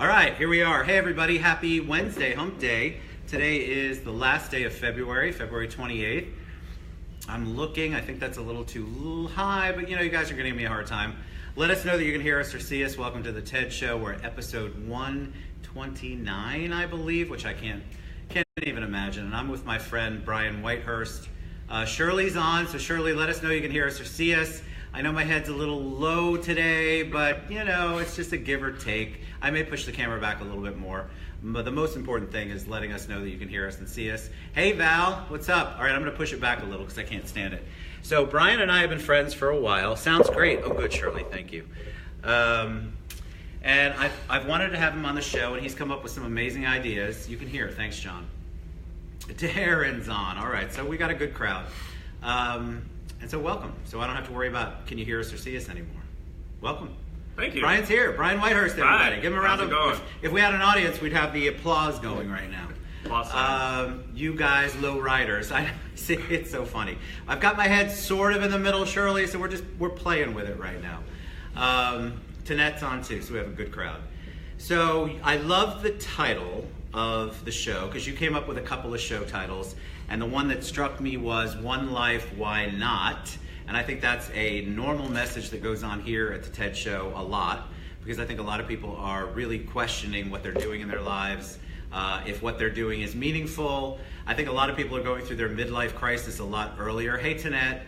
All right, here we are. Hey everybody, happy Wednesday, hump day. Today is the last day of February 28th. I'm looking, I think that's a little too high, but you guys are gonna give me a hard time. Let us know that you can hear us or see us. Welcome to the TED Show. We're at episode 129, I believe, which I can't even imagine. And I'm with my friend Bryan Whitehurst. Shirley's on, so Shirley, let us know you can hear us or see us. I know my head's a little low today, but it's just a give or take. I may push the camera back a little bit more, but the most important thing is letting us know that you can hear us and see us. Hey Val, what's up? All right, I'm gonna push it back a little because I can't stand it. So Bryan and I have been friends for a while. Sounds great. Oh good, Shirley, thank you. And I've wanted to have him on the show, and he's come up with some amazing ideas. You can hear it. Thanks, John. Darren's on. All right, so we got a good crowd. And so welcome. So I don't have to worry about can you hear us or see us anymore. Welcome. Thank you. Bryan's here. Bryan Whitehurst, everybody. Hi. Give him a round of applause. If we had an audience, we'd have the applause going right now. You guys, low riders. I see, it's so funny. I've got my head sort of in the middle, Shirley, so we're playing with it right now. Tanette's on too, so we have a good crowd. So I love the title of the show because you came up with a couple of show titles, and the one that struck me was One Life, Why Not? And I think that's a normal message that goes on here at the TED Show a lot, because I think a lot of people are really questioning what they're doing in their lives, if what they're doing is meaningful. I think a lot of people are going through their midlife crisis a lot earlier. Hey, Tanette.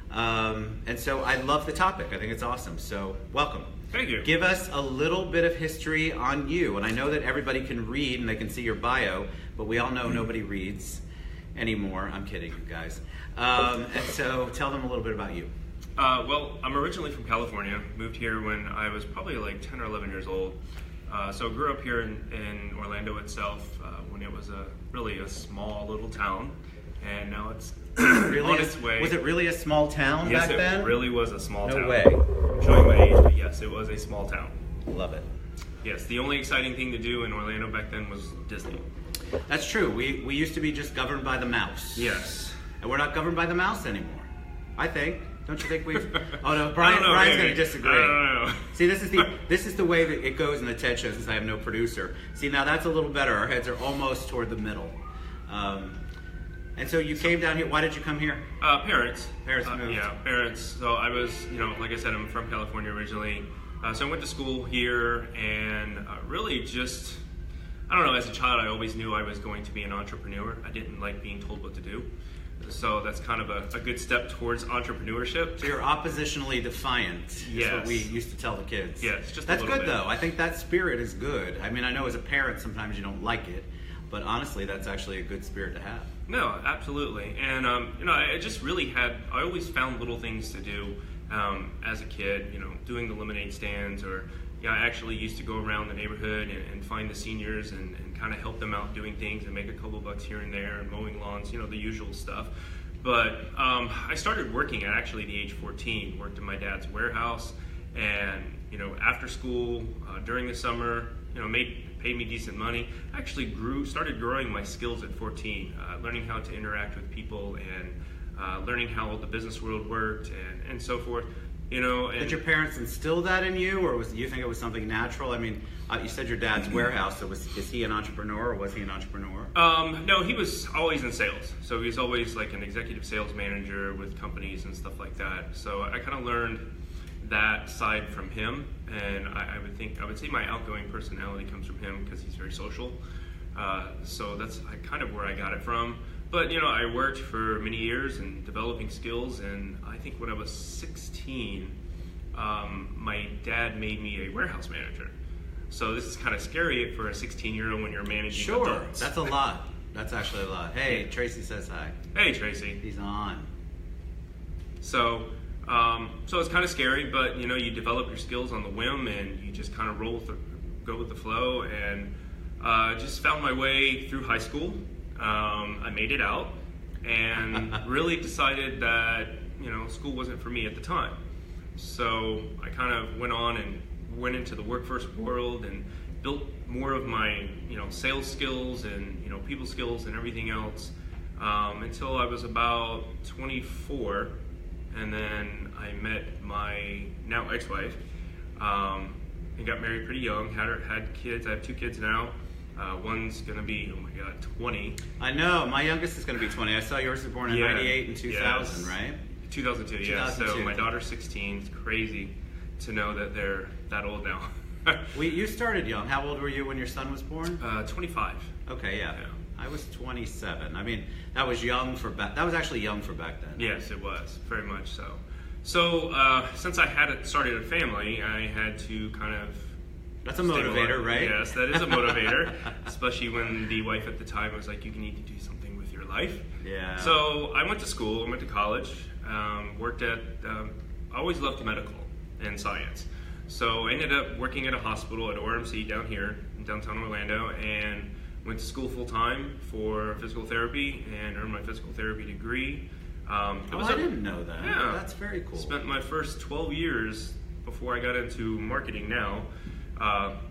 And so I love the topic. I think it's awesome. So welcome. Thank you. Give us a little bit of history on you. And I know that everybody can read and they can see your bio, but we all know nobody reads anymore. I'm kidding, guys. And so tell them a little bit about you. Well, I'm originally from California. Moved here when I was probably like 10 or 11 years old. So grew up here in Orlando itself when it was really a small little town. And now it's really on its way. Was it really a small town back then? Yes, it really was a small town. No way. I'm showing my age, but yes, it was a small town. Love it. Yes, the only exciting thing to do in Orlando back then was Disney. That's true. We used to be just governed by the mouse. Yes. And we're not governed by the mouse anymore. I think. Don't you think we've... Oh no, Bryan's going to disagree. I don't know. See, this is the way that it goes in the TED Show since I have no producer. See, now that's a little better. Our heads are almost toward the middle. And so you came down here. Why did you come here? Parents. Parents moved. Yeah, parents. So I was, like I said, I'm from California originally. So I went to school here and really just, I don't know, as a child I always knew I was going to be an entrepreneur. I didn't like being told what to do. So that's kind of a good step towards entrepreneurship. So you're oppositionally defiant, yes. is what we used to tell the kids. Yes, just that's a little good bit. though. I think that spirit is good. I mean, I know as a parent sometimes you don't like it, but honestly that's actually a good spirit to have. No, absolutely. And I just really I always found little things to do as a kid, doing the lemonade stands, or I actually used to go around the neighborhood and find the seniors and kind of help them out doing things and make a couple bucks here and there, and mowing lawns, the usual stuff. But I started working at actually the age 14, worked in my dad's warehouse, and after school, during the summer, paid me decent money. I actually started growing my skills at 14, learning how to interact with people and learning how the business world worked and so forth. Did your parents instill that in you, or you think it was something natural? I mean, you said your dad's warehouse, so is he an entrepreneur, or was he an entrepreneur? No, he was always in sales. So he's always like an executive sales manager with companies and stuff like that. So I kind of learned that side from him, and I would say my outgoing personality comes from him because he's very social. So that's kind of where I got it from. But I worked for many years in developing skills, and I think when I was 16, my dad made me a warehouse manager. So this is kind of scary for a 16-year-old when you're managing adults. That's a lot. That's actually a lot. Hey, Tracy says hi. Hey, Tracy. He's on. So it's kind of scary, but you develop your skills on the whim, and you just kind of go with the flow, and just found my way through high school. I made it out, and really decided that school wasn't for me at the time. So I kind of went on and went into the workforce world and built more of my sales skills and people skills and everything else until I was about 24, and then I met my now ex-wife. and got married pretty young. Had kids. I have 2 kids now. One's gonna be 20. I know my youngest is gonna be 20. I saw yours was born in '98 and 2000, yes. right? 2002. Yeah. So my daughter's 16. It's crazy to know that they're that old now. You started young. How old were you when your son was born? 25. Okay, yeah. I was 27. I mean, that was That was actually young for back then. Yes, it was very much so. So since I started a family, I had to kind of. That's a motivator, right? Yes, that is a motivator, especially when the wife at the time was like, "You need to do something with your life." Yeah. So I went to school. I went to college. Worked at. I always loved medical and science. So I ended up working at a hospital at ORMC down here in downtown Orlando, and went to school full time for physical therapy and earned my physical therapy degree. I didn't know that. Yeah, that's very cool. Spent my first 12 years before I got into marketing now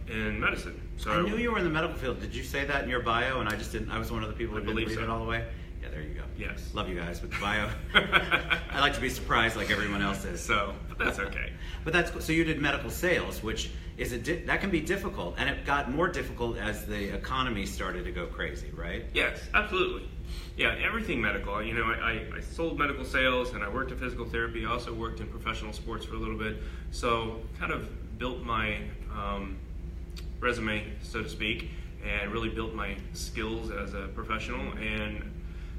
in medicine. So I knew you were in the medical field. Did you say that in your bio? And I just didn't. I was one of the people who didn't read it all the way. Yeah, there you go. Yes. Love you guys with the bio. I like to be surprised like everyone else is. But that's okay. But that's so you did medical sales, which is that can be difficult, and it got more difficult as the economy started to go crazy, right? Yes, absolutely. Yeah, everything medical. You know, I sold medical sales, and I worked in physical therapy. I also worked in professional sports for a little bit. So kind of built my resume, so to speak, and really built my skills as a professional. And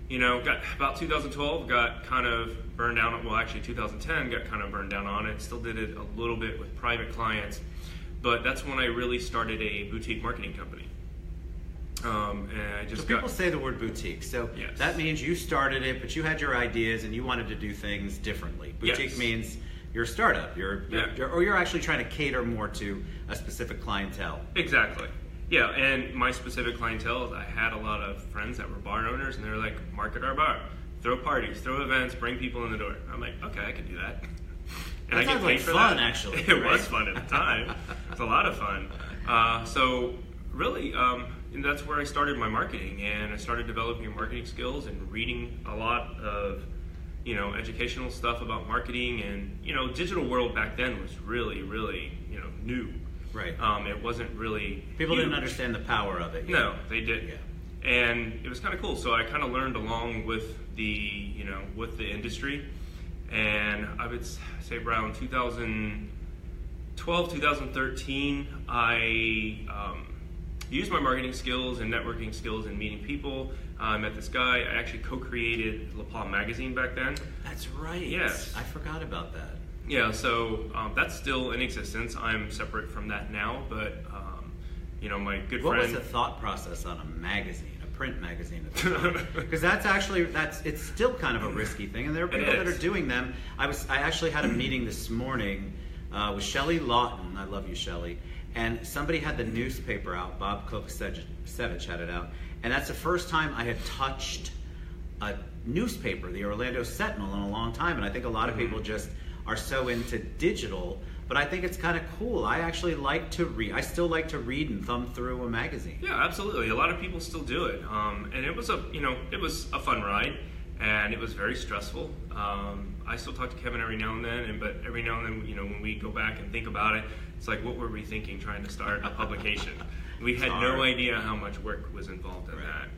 you know, got about 2012, got kind of burned down. Well, actually 2010 got kind of burned down on it. Still did it a little bit with private clients, but that's when I really started a boutique marketing company. And I just people say the word boutique, so yes. That means you started it, but you had your ideas and you wanted to do things differently. Boutique means you're a startup. You're actually trying to cater more to a specific clientele. Exactly. Yeah, and my specific clientele is I had a lot of friends that were bar owners, and they were like, market our bar, throw parties, throw events, bring people in the door. I'm like, okay, I can do that. And that sounds like fun, actually. It was fun at the time. It was a lot of fun. So really, and that's where I started my marketing, and I started developing marketing skills and reading a lot of, you know, educational stuff about marketing. And, you know, digital world back then was really, really, you know, new. Right. It wasn't really people huge. didn't understand the power of it. No, they didn't. Yeah. And it was kind of cool. So I kind of learned along with the industry. And I would say around 2012, 2013, I used my marketing skills and networking skills and meeting people. I met this guy. I actually co-created La Palm magazine back then. That's right. Yes. I forgot about that. Yeah, so that's still in existence. I'm separate from that now, but you know, my good friend. What was the thought process on a magazine, a print magazine? Because it's still kind of a risky thing, and there are people that are doing them. I actually had a meeting this morning with Shelley Lawton. I love you, Shelley. And somebody had the newspaper out. Bob Kovacevic had it out, and that's the first time I had touched a newspaper, the Orlando Sentinel, in a long time. And I think a lot of people just are so into digital, but I think it's kind of cool. I actually like to read. I still like to read and thumb through a magazine. Yeah, absolutely. A lot of people still do it, and it was a fun ride, and it was very stressful. I still talk to Kevin every now and then, but every now and then, you know, when we go back and think about it, it's like, what were we thinking trying to start a publication? We had no idea how much work was involved in that.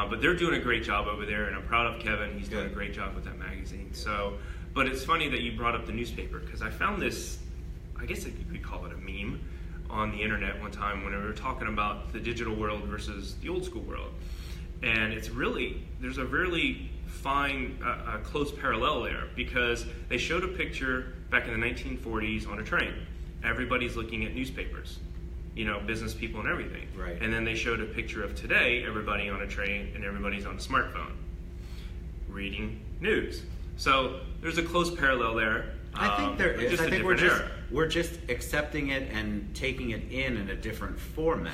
But they're doing a great job over there, and I'm proud of Kevin. He's doing a great job with that magazine. So. But it's funny that you brought up the newspaper, because I found this, I guess you could call it a meme, on the internet one time when we were talking about the digital world versus the old school world. And it's really, there's a really fine, close parallel there, because they showed a picture back in the 1940s on a train. Everybody's looking at newspapers, you know, business people and everything. Right. And then they showed a picture of today, everybody on a train and everybody's on a smartphone, reading news. So there's a close parallel there. I think there is. I think era. we're just accepting it and taking it in a different format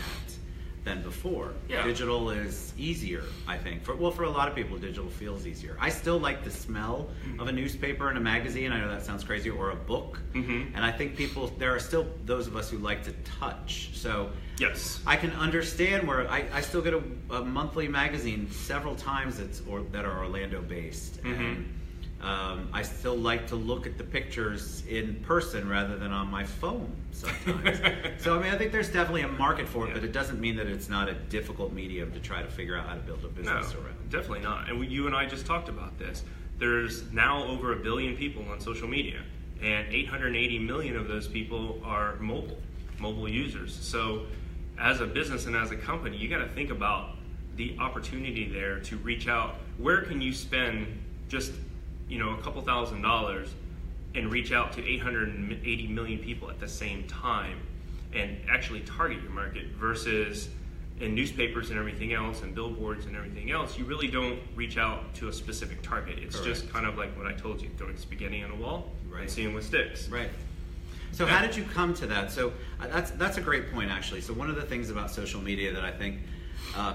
than before. Yeah. Digital is easier, I think. For a lot of people, digital feels easier. I still like the smell of a newspaper and a magazine. I know that sounds crazy, or a book. Mm-hmm. And I think there are still those of us who like to touch. So yes, I can understand where I still get a monthly magazine several times that are Orlando based. Mm-hmm. And I still like to look at the pictures in person rather than on my phone sometimes. So, I mean, I think there's definitely a market for it, but it doesn't mean that it's not a difficult medium to try to figure out how to build a business around. Definitely not. And you and I just talked about this. There's now over 1 billion people on social media, and 880 million of those people are mobile users. So as a business and as a company, you got to think about the opportunity there to reach out. Where can you spend just a couple $1,000s and reach out to 880 million people at the same time and actually target your market, versus in newspapers and everything else and billboards and everything else, you really don't reach out to a specific target. It's Correct. just kind of like what I told you, throwing spaghetti on a wall and seeing what sticks. Right. So how did you come to that? So that's a great point, actually. So one of the things about social media that I think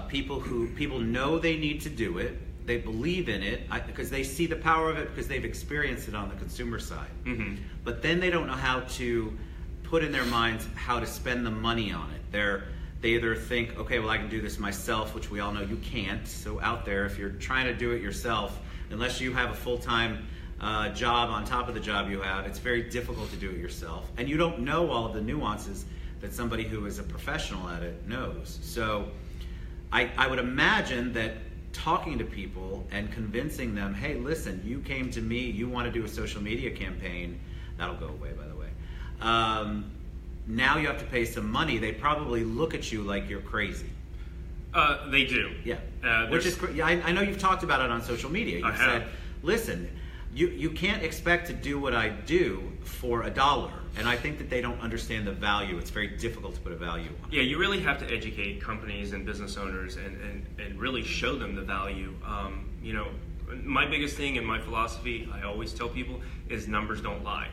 people know they need to do it, they believe in it because they see the power of it because they've experienced it on the consumer side. Mm-hmm. But then they don't know how to put in their minds how to spend the money on it. They either think, okay, well, I can do this myself, which we all know you can't. So out there, if you're trying to do it yourself, unless you have a full-time job on top of the job you have, it's very difficult to do it yourself. And you don't know all of the nuances that somebody who is a professional at it knows. So I would imagine that talking to people and convincing them, hey, listen, you came to me, you want to do a social media campaign, that'll go away, by the way. Now you have to pay some money. They probably look at you like you're crazy. They do. Yeah. Which is, I know you've talked about it on social media. You've said, listen, you can't expect to do what I do for $1. And I think that they don't understand the value. It's very difficult to put a value on. Yeah, you really have to educate companies and business owners and really show them the value. My biggest thing and my philosophy, I always tell people, is numbers don't lie.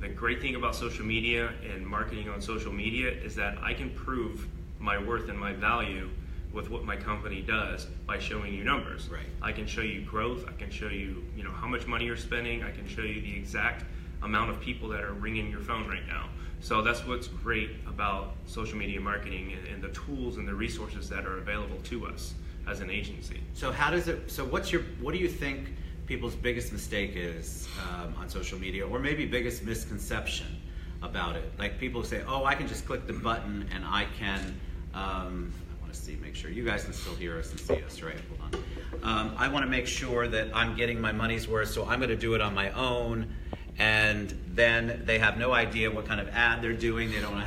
The great thing about social media and marketing on social media is that I can prove my worth and my value with what my company does by showing you numbers. Right. I can show you growth. I can show you, how much money you're spending. I can show you the exact amount of people that are ringing your phone right now. So that's what's great about social media marketing and the tools and the resources that are available to us as an agency. So what do you think people's biggest mistake is on social media, or maybe biggest misconception about it? Like people say, oh, I can just click the button and I can, I want to make sure you guys can still hear us and see us, right? Hold on. I want to make sure that I'm getting my money's worth, so I'm going to do it on my own. And then they have no idea what kind of ad they're doing. They don't know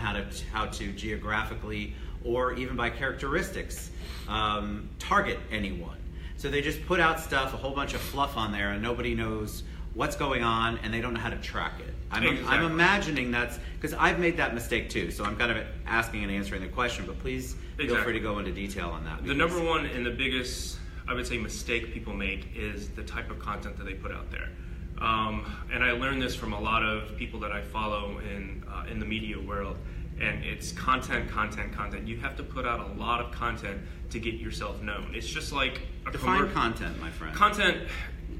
how to geographically or even by characteristics target anyone. So they just put out stuff, a whole bunch of fluff on there, and nobody knows what's going on, and they don't know how to track it. I'm imagining that's, because I've made that mistake too, so I'm kind of asking and answering the question, but please feel free to go into detail on that. The number one and the biggest, I would say, mistake people make is the type of content that they put out there. And I learned this from a lot of people that I follow in the media world. And it's content. You have to put out a lot of content to get yourself known. It's just like define content, my friend. Content,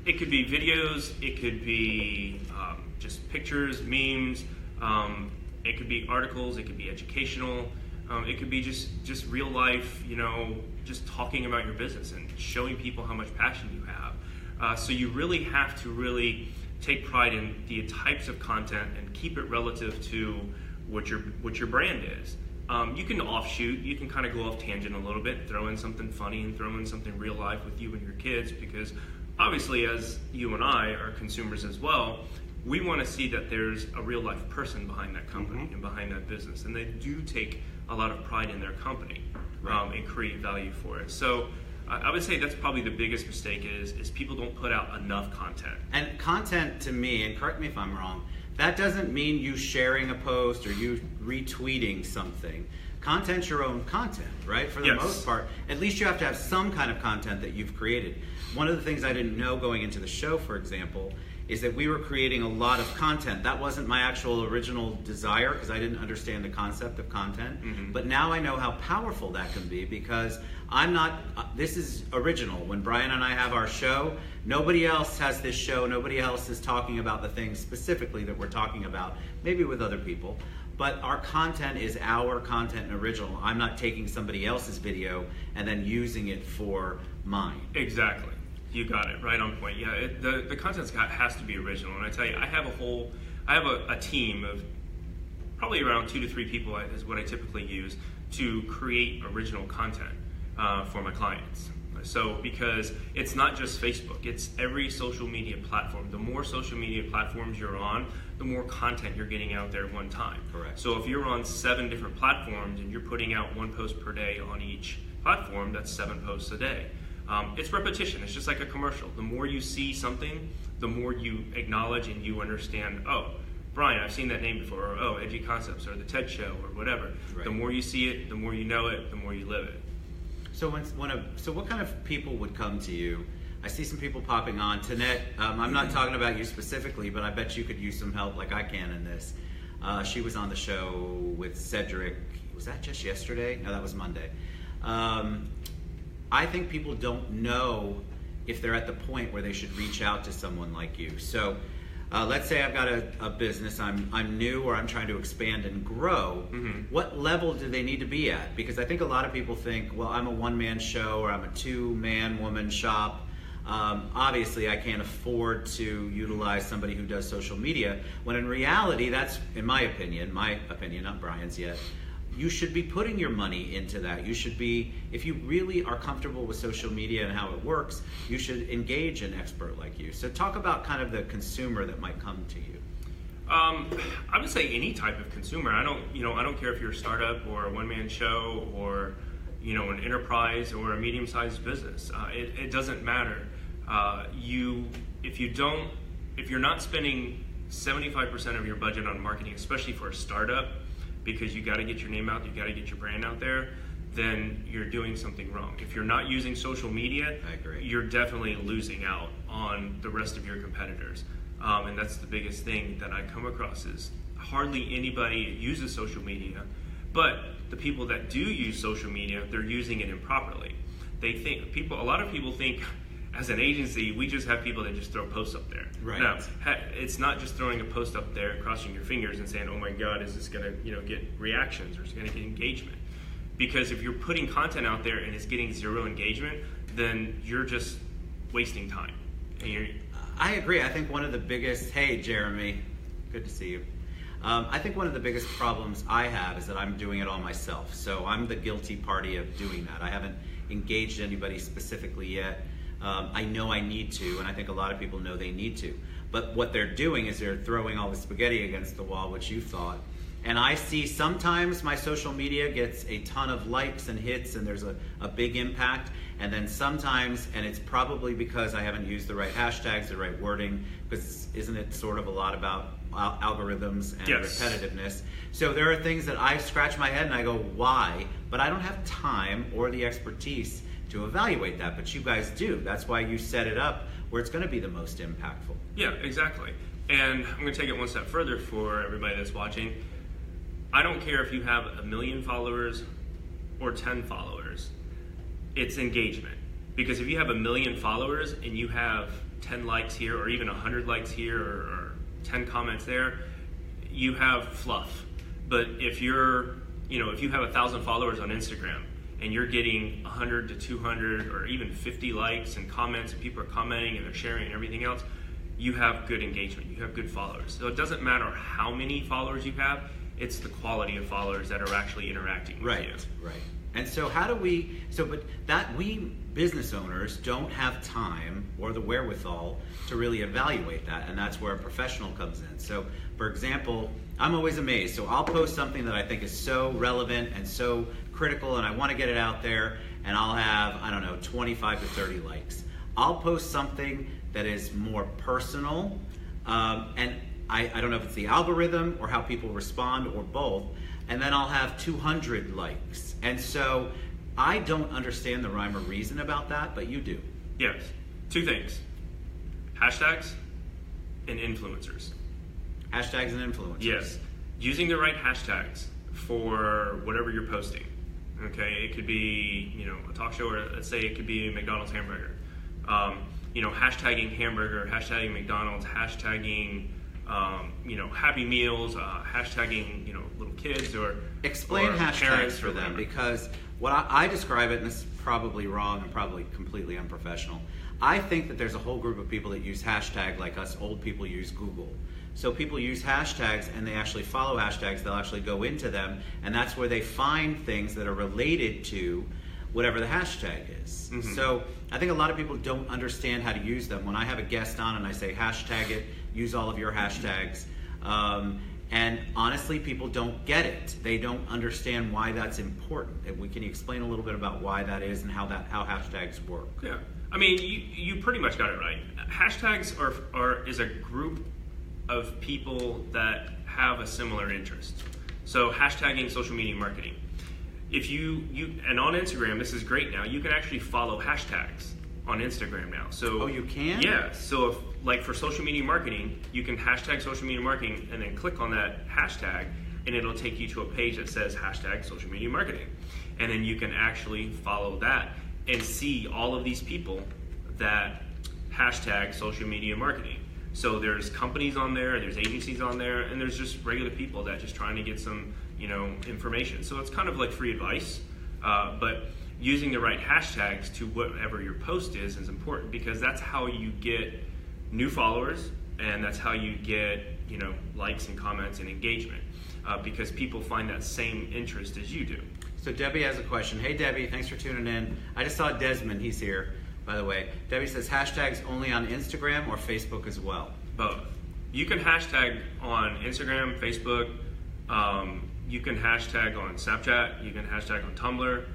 it could be videos, it could be just pictures, memes, it could be articles, it could be educational, it could be just real life, just talking about your business and showing people how much passion you have. So you really have to really take pride in the types of content and keep it relative to what your brand is. You can offshoot, you can kind of go off tangent a little bit, throw in something funny and throw in something real life with you and your kids, because obviously as you and I are consumers as well, we want to see that there's a real life person behind that company and behind that business, and they do take a lot of pride in their company and create value for it. So I would say that's probably the biggest mistake is people don't put out enough content. And content to me, and correct me if I'm wrong, that doesn't mean you sharing a post or you retweeting something. Content's your own content, right? For the most part. At least you have to have some kind of content that you've created. One of the things I didn't know going into the show, for example, is that we were creating a lot of content. That wasn't my actual original desire because I didn't understand the concept of content. But now I know how powerful that can be because I'm not, this is original. When Bryan and I have our show, nobody else has this show. Nobody else is talking about the things specifically that we're talking about, maybe with other people. But our content is our content and original. I'm not taking somebody else's video and then using it for mine. Exactly. You got it right on point. Yeah, the content has to be original, and I tell you, I have a team of probably around 2 to 3 people is what I typically use to create original content for my clients. So because it's not just Facebook, it's every social media platform. The more social media platforms you're on, the more content you're getting out there at one time. Correct. So if you're on 7 different platforms and you're putting out 1 post per day on each platform, that's 7 posts a day. It's repetition. It's just like a commercial. The more you see something, the more you acknowledge and you understand, oh, Bryan, I've seen that name before, or oh, Edgy Concepts, or the TED Show, or whatever. Right. The more you see it, the more you know it, the more you live it. So what kind of people would come to you? I see some people popping on. Tanette, I'm not talking about you specifically, but I bet you could use some help like I can in this. She was on the show with Cedric. Was that just yesterday? No, that was Monday. I think people don't know if they're at the point where they should reach out to someone like you. So let's say I've got a business, I'm new, or I'm trying to expand and grow. Mm-hmm. What level do they need to be at? Because I think a lot of people think, well, I'm a one-man show or I'm a two-man woman shop. Obviously, I can't afford to utilize somebody who does social media, when in reality, that's, in my opinion, not Bryan's yet, you should be putting your money into that. You should be, if you really are comfortable with social media and how it works, you should engage an expert like you. So talk about kind of the consumer that might come to you. I would say any type of consumer. I don't care if you're a startup or a one-man show or, an enterprise or a medium-sized business. It doesn't matter. If you're not spending 75% of your budget on marketing, especially for a startup, because you got to get your name out, you got to get your brand out there, then you're doing something wrong. If you're not using social media, I agree. You're definitely losing out on the rest of your competitors. And that's the biggest thing that I come across is hardly anybody uses social media, but the people that do use social media, they're using it improperly. A lot of people think, as an agency, we just have people that just throw posts up there. Right. Now, it's not just throwing a post up there, crossing your fingers and saying, "Oh my God, is this going to, get reactions or is it going to get engagement?" Because if you're putting content out there and it's getting 0 engagement, then you're just wasting time. I agree. I think one of the biggest, hey Jeremy, good to see you. I think one of the biggest problems I have is that I'm doing it all myself. So I'm the guilty party of doing that. I haven't engaged anybody specifically yet. I know I need to, and I think a lot of people know they need to. But what they're doing is they're throwing all the spaghetti against the wall, which you thought. And I see sometimes my social media gets a ton of likes and hits, and there's a big impact. And then sometimes, and it's probably because I haven't used the right hashtags, the right wording, because isn't it sort of a lot about algorithms and Yes. repetitiveness? So there are things that I scratch my head and I go, why? But I don't have time or the expertise to evaluate that, but you guys do. That's why you set it up where it's going to be the most impactful. Yeah, exactly. And I'm going to take it one step further for everybody that's watching. I don't care if you have 1 million followers or 10 followers. It's engagement. Because if you have 1 million followers and you have 10 likes here or even 100 likes here or 10 comments there, you have fluff. But if if you have 1,000 followers on Instagram and you're getting 100 to 200 or even 50 likes and comments and people are commenting and they're sharing and everything else, you have good engagement, you have good followers. So it doesn't matter how many followers you have, it's the quality of followers that are actually interacting with you. Right. And so we business owners don't have time or the wherewithal to really evaluate that, and that's where a professional comes in. So, for example, I'm always amazed. So I'll post something that I think is so relevant and so critical, and I want to get it out there, and I'll have, 25 to 30 likes. I'll post something that is more personal, and I don't know if it's the algorithm or how people respond or both, and then I'll have 200 likes. And so I don't understand the rhyme or reason about that, but you do. Yes. 2 things. Hashtags and influencers. Hashtags and influencers. Yes. Using the right hashtags for whatever you're posting. Okay, it could be, a talk show, or let's say it could be a McDonald's hamburger. Hashtagging hamburger, hashtagging McDonald's, hashtagging Happy Meals, hashtagging, little kids or explain hashtags parents for them, because what I describe it, and this is probably wrong and probably completely unprofessional, I think that there's a whole group of people that use hashtag like us old people use Google. So people use hashtags and they actually follow hashtags. They'll actually go into them, and that's where they find things that are related to whatever the hashtag is. Mm-hmm. So I think a lot of people don't understand how to use them. When I have a guest on and I say hashtag it, use all of your hashtags, and honestly, people don't get it. They don't understand why that's important. Can you explain a little bit about why that is and how hashtags work? Yeah, I mean, you pretty much got it right. Hashtags is a group of people that have a similar interest. So hashtagging social media marketing. If you and on Instagram, this is great now, you can actually follow hashtags on Instagram now. So you can? Yeah. So if, like for social media marketing, you can hashtag social media marketing and then click on that hashtag and it'll take you to a page that says hashtag social media marketing. And then you can actually follow that and see all of these people that hashtag social media marketing. So there's companies on there, there's agencies on there, and there's just regular people that just trying to get some, information. So it's kind of like free advice, but using the right hashtags to whatever your post is important, because that's how you get new followers, and that's how you get, likes and comments and engagement, because people find that same interest as you do. So Debbie has a question. Hey Debbie, thanks for tuning in. I just saw Desmond, he's here, by the way. Debbie says hashtags only on Instagram or Facebook as well? Both. You can hashtag on Instagram, Facebook, you can hashtag on Snapchat, you can hashtag on Tumblr,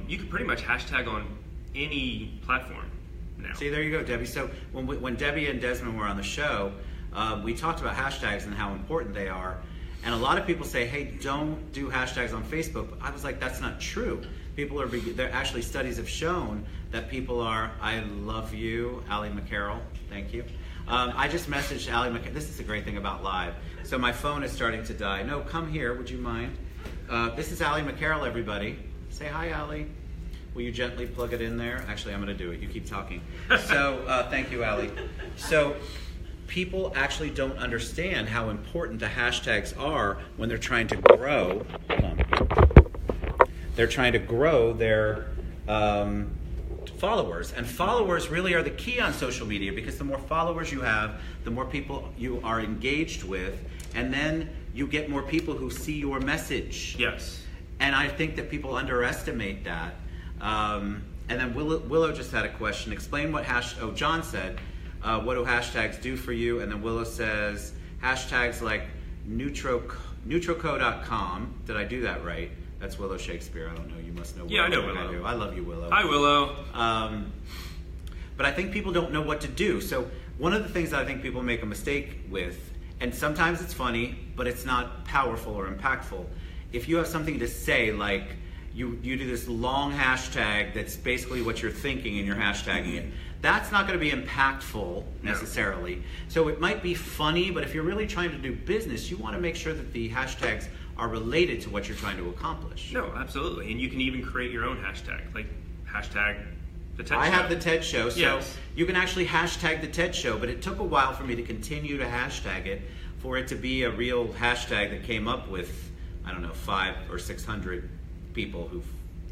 you can pretty much hashtag on any platform now. See, there you go, Debbie. So when Debbie and Desmond were on the show, we talked about hashtags and how important they are. And a lot of people say, hey, don't do hashtags on Facebook. But I was like, that's not true. There actually studies have shown that people are, I love you, Allie McCarroll, thank you. I just messaged Allie McCarroll. This is the great thing about live. So my phone is starting to die. No, come here, would you mind? This is Allie McCarroll, everybody. Say hi, Allie. Will you gently plug it in there? Actually, I'm going to do it. You keep talking. So thank you, Allie. So people actually don't understand how important the hashtags are when they're trying to grow. Hold on. They're trying to grow their followers. And followers really are the key on social media, because the more followers you have, the more people you are engaged with, and then you get more people who see your message. Yes. And I think that people underestimate that. And then Willow just had a question. Explain what John said, what do hashtags do for you? And then Willow says, hashtags like Nutroco.com. Did I do that right? That's Willow Shakespeare. I don't know. You must know Willow. Yeah, I know Willow. I do. I love you, Willow. Hi, Willow. But I think people don't know what to do. So one of the things that I think people make a mistake with, and sometimes it's funny, but it's not powerful or impactful. If you have something to say, like you do this long hashtag that's basically what you're thinking and you're hashtagging it, that's not going to be impactful necessarily. No. So it might be funny, but if you're really trying to do business, you want to make sure that the hashtags are related to what you're trying to accomplish. No, absolutely. And you can even create your own hashtag, like hashtag the TED Show. I have the TED Show, so yes. You can actually hashtag the TED Show, but it took a while for me to continue to hashtag it, for it to be a real hashtag that came up with, 500 or 600 people who've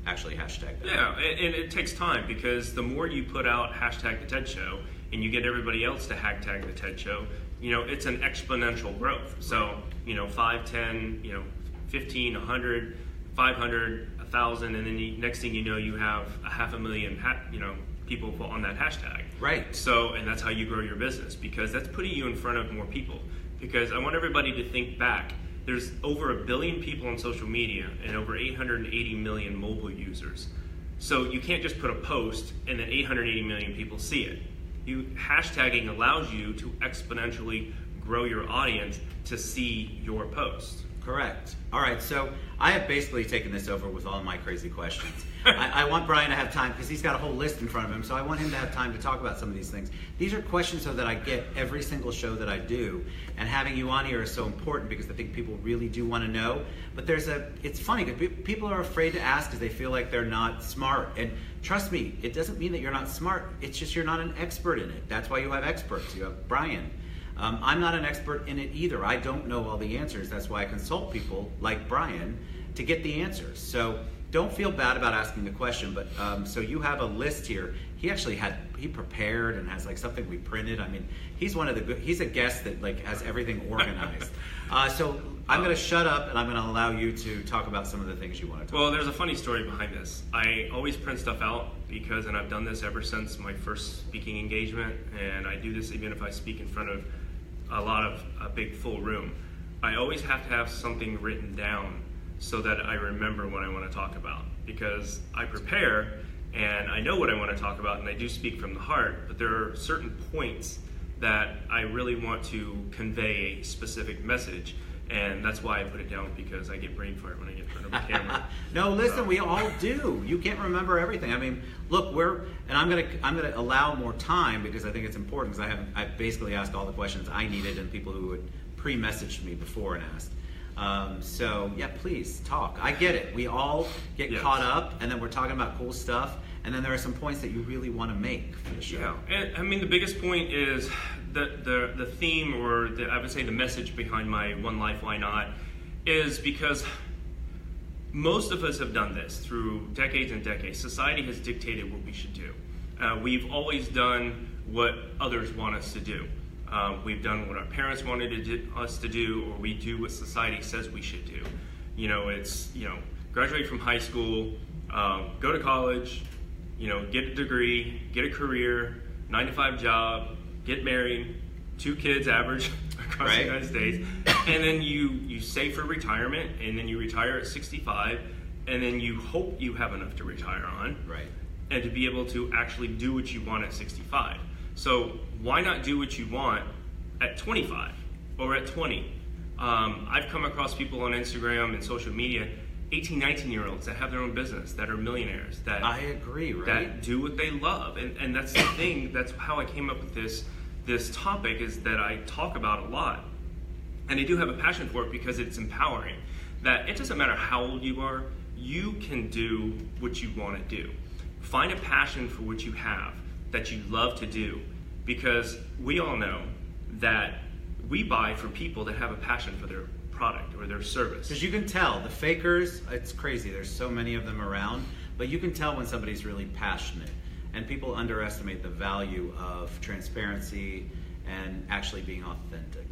actually hashtagged that. Yeah, and it takes time, because the more you put out hashtag the TED Show and you get everybody else to hashtag the TED Show, it's an exponential growth. So, 5, 10, 15, 100, 500, 1,000, and then next thing you know, you have 500,000, people on that hashtag. Right. So, and that's how you grow your business, because that's putting you in front of more people. Because I want everybody to think back. There's over 1 billion people on social media and over 880 million mobile users. So you can't just put a post and then 880 million people see it. Hashtagging allows you to exponentially grow your audience to see your post. Correct. All right, so I have basically taken this over with all my crazy questions. I want Bryan to have time, because he's got a whole list in front of him, so I want him to have time to talk about some of these things. These are questions so that I get every single show that I do, and having you on here is so important, because I think people really do want to know. But it's funny, because people are afraid to ask because they feel like they're not smart. And trust me, it doesn't mean that you're not smart. It's just you're not an expert in it. That's why you have experts. You have Bryan. I'm not an expert in it either. I don't know all the answers. That's why I consult people like Bryan to get the answers. So don't feel bad about asking the question, but so you have a list here. He prepared and has like something we printed. I mean, he's he's a guest that like has everything organized. So I'm going to shut up and I'm going to allow you to talk about some of the things you want to talk about. Well, there's a funny story behind this. I always print stuff out and I've done this ever since my first speaking engagement, and I do this even if I speak in front of a big full room. I always have to have something written down so that I remember what I want to talk about, because I prepare and I know what I want to talk about and I do speak from the heart, but there are certain points that I really want to convey a specific message, and that's why I put it down, because I get brain fart when I get in front of a camera. No, listen, we all do. You can't remember everything. I mean, look, I'm gonna allow more time because I think it's important, because I've basically asked all the questions I needed and people who had pre-messaged me before and asked. So yeah, please talk. I get it. We all get caught up, and then we're talking about cool stuff, and then there are some points that you really want to make for the show. Yeah, and I mean the biggest point is the theme, or I would say the message behind my One Life Why Not, is because most of us have done this through decades and decades. Society has dictated what we should do. We've always done what others want us to do. We've done what our parents wanted us to do, or we do what society says we should do. It's, graduate from high school, go to college, get a degree, get a career, 9-to-5 job, get married, 2 kids average across the United States, and then you save for retirement, and then you retire at 65, and then you hope you have enough to retire on, and to be able to actually do what you want at 65. So why not do what you want at 25 or at 20? I've come across people on Instagram and social media, 18, 19-year-olds that have their own business, that are millionaires, that I agree, that do what they love. And that's the thing, that's how I came up with this topic, is that I talk about a lot. And I do have a passion for it because it's empowering. That it doesn't matter how old you are, you can do what you want to do. Find a passion for what you have that you love to do, because we all know that we buy from people that have a passion for their product or their service. Because you can tell, the fakers, it's crazy, there's so many of them around, but you can tell when somebody's really passionate. And people underestimate the value of transparency and actually being authentic.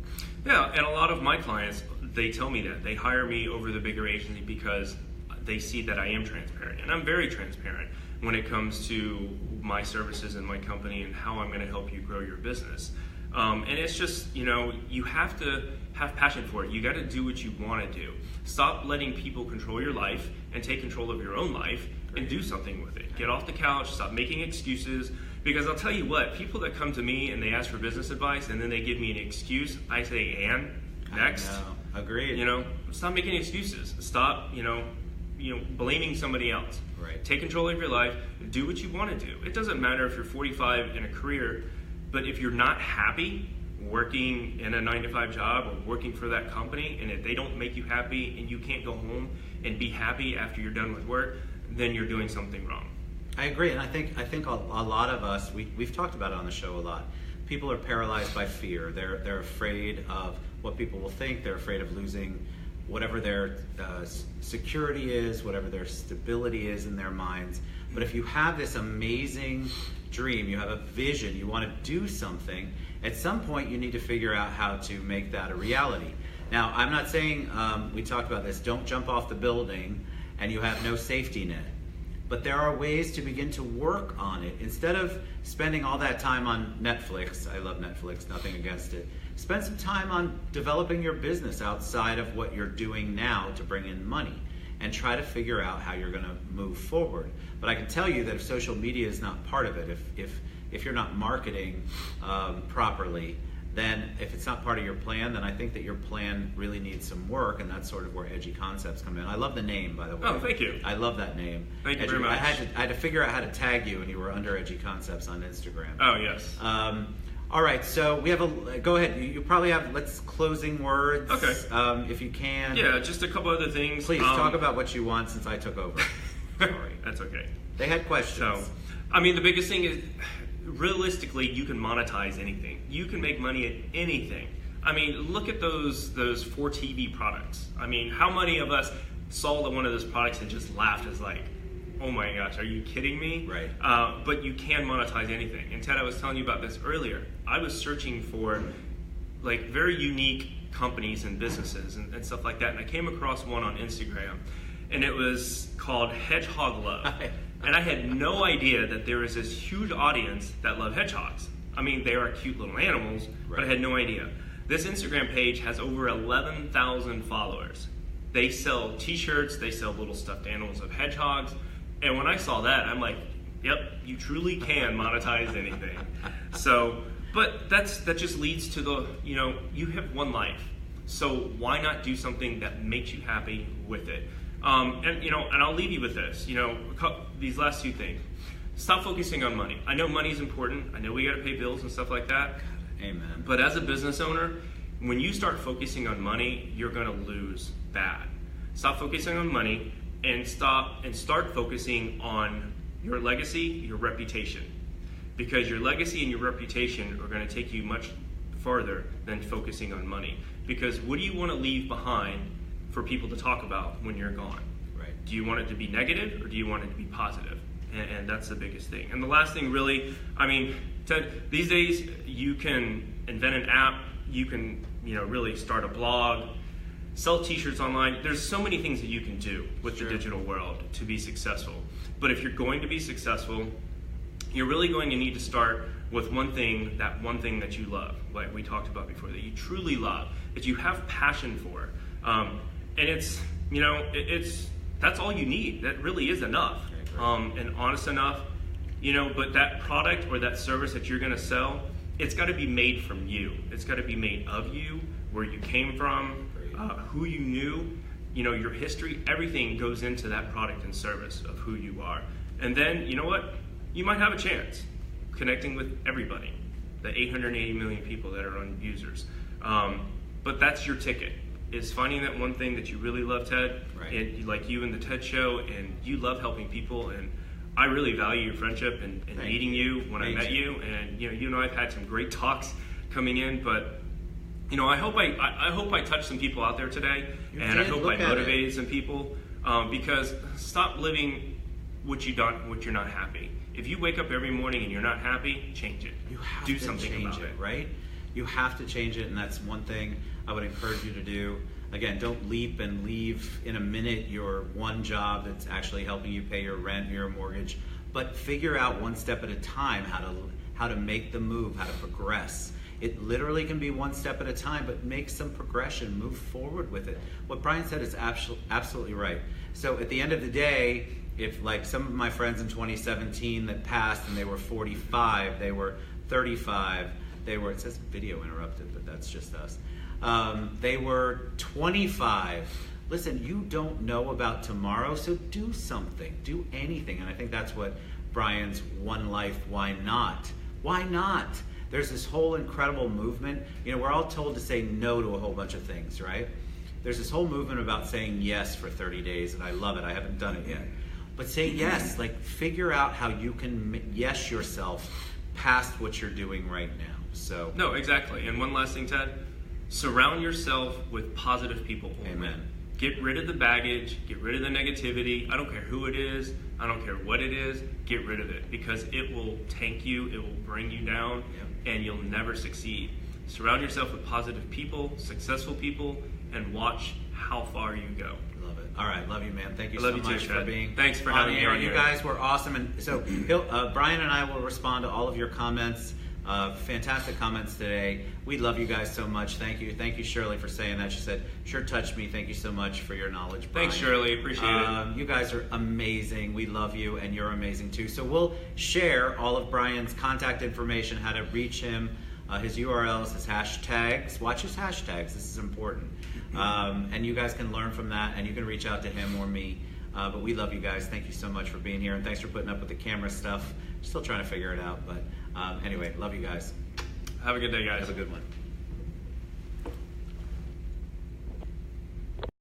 Yeah, and a lot of my clients, they tell me that. They hire me over the bigger agency because they see that I am transparent. And I'm very transparent when it comes to my services and my company and how I'm going to help you grow your business. And it's just, you have to have passion for it. You got to do what you want to do. Stop letting people control your life and take control of your own life and do something with it. Get off the couch, stop making excuses, because I'll tell you what, people that come to me and they ask for business advice and then they give me an excuse, I say, and next. I know. Agreed. Stop making excuses. Stop, blaming somebody else. Right. Take control of your life. Do what you want to do. It doesn't matter if you're 45 in a career, but if you're not happy working in a 9-to-5 job or working for that company, and if they don't make you happy and you can't go home and be happy after you're done with work, then you're doing something wrong. I agree, and I think a lot of us, we've talked about it on the show a lot. People are paralyzed by fear. They're afraid of what people will think. They're afraid of losing whatever their security is, whatever their stability is in their minds. But if you have this amazing dream, you have a vision, you want to do something, at some point you need to figure out how to make that a reality. Now, I'm not saying, we talked about this, don't jump off the building and you have no safety net. But there are ways to begin to work on it. Instead of spending all that time on Netflix, I love Netflix, nothing against it, spend some time on developing your business outside of what you're doing now to bring in money, and try to figure out how you're going to move forward. But I can tell you that if social media is not part of it, if you're not marketing properly, then if it's not part of your plan, then I think that your plan really needs some work, and that's sort of where Edgy Concepts come in. I love the name, by the way. Oh, thank you. I love that name. Thank you very much. I had to figure out how to tag you, and you were under Edgy Concepts on Instagram. Oh, yes. All right, so we have go ahead. You probably have, closing words. Okay. If you can. Yeah, just a couple other things. Please talk about what you want since I took over. Sorry. That's okay. They had questions. So, the biggest thing is, realistically, you can monetize anything. You can make money at anything. Look at those 4 TV products. How many of us saw one of those products and just laughed as like, oh my gosh, are you kidding me? Right. But you can monetize anything. And Ted, I was telling you about this earlier. I was searching for like very unique companies and businesses and stuff like that. And I came across one on Instagram, and it was called Hedgehog Love. And I had no idea that there was this huge audience that love hedgehogs. I mean, they are cute little animals, but I had no idea. This Instagram page has over 11,000 followers. They sell t-shirts, they sell little stuffed animals of hedgehogs. And when I saw that, I'm like, yep, you truly can monetize anything. So, but that just leads to the, you have one life. So why not do something that makes you happy with it? And I'll leave you with this, these last two things. Stop focusing on money. I know money's important. I know we got to pay bills and stuff like that. Amen. But as a business owner, when you start focusing on money, you're going to lose bad. Stop focusing on money and start focusing on your legacy, your reputation. Because your legacy and your reputation are going to take you much farther than focusing on money. Because what do you want to leave behind for people to talk about when you're gone? Right. Do you want it to be negative, or do you want it to be positive? And that's the biggest thing. And the last thing really, Ted, these days you can invent an app, you can really start a blog, sell t-shirts online. There's so many things that you can do with the digital world to be successful. But if you're going to be successful, you're really going to need to start with one thing that you love, like we talked about before, that you truly love, that you have passion for. And that's all you need. That really is enough. And honest enough, but that product or that service that you're going to sell, it's got to be made from you. It's got to be made of you, where you came from, who you knew, your history. Everything goes into that product and service of who you are. And then, you know what? You might have a chance connecting with everybody, the 880 million people that are on users. But that's your ticket, is finding that one thing that you really love, Ted, and like you and the TED Show, and you love helping people. And I really value your friendship and meeting you when I met you. And you and I have had some great talks coming in, but I hope I touched some people out there today, and I hope I motivated some people, because stop living what you're not happy. If you wake up every morning and you're not happy, change it. You have do to something change about it, right? You have to change it, and that's one thing I would encourage you to do. Again, don't leap and leave in a minute your one job that's actually helping you pay your rent, your mortgage, but figure out one step at a time how to make the move, how to progress. It literally can be one step at a time, but make some progression, move forward with it. What Bryan said is absolutely right. So at the end of the day, if like some of my friends in 2017 that passed and they were 45, they were 35, it says video interrupted, but that's just us. They were 25. Listen, you don't know about tomorrow, so do something, do anything. And I think that's what Bryan's one life, why not? Why not? There's this whole incredible movement. We're all told to say no to a whole bunch of things, right? There's this whole movement about saying yes for 30 days, and I love it. I haven't done it yet. But say yes, like figure out how you can yes yourself past what you're doing right now. So no, exactly. And one last thing, Ted, surround yourself with positive people only. Amen. Get rid of the baggage, get rid of the negativity. I don't care who it is, I don't care what it is, get rid of it, because it will tank you, it will bring you down, and you'll never succeed. Surround yourself with positive people, successful people, and watch how far you go. Love it. All right, love you, man. Thank you so much for being Thanks for having me on here. You guys were awesome. And so Bryan and I will respond to all of your comments. Fantastic comments today. We love you guys so much. Thank you. Thank you, Shirley, for saying that. She said, sure touched me. Thank you so much for your knowledge, Bryan. Thanks, Shirley. Appreciate it. You guys are amazing. We love you, and you're amazing too. So we'll share all of Bryan's contact information, how to reach him, his URLs, his hashtags. Watch his hashtags. This is important. And you guys can learn from that, and you can reach out to him or me. But we love you guys. Thank you so much for being here, and thanks for putting up with the camera stuff. Still trying to figure it out, but anyway, love you guys. Have a good day, guys. Have a good one.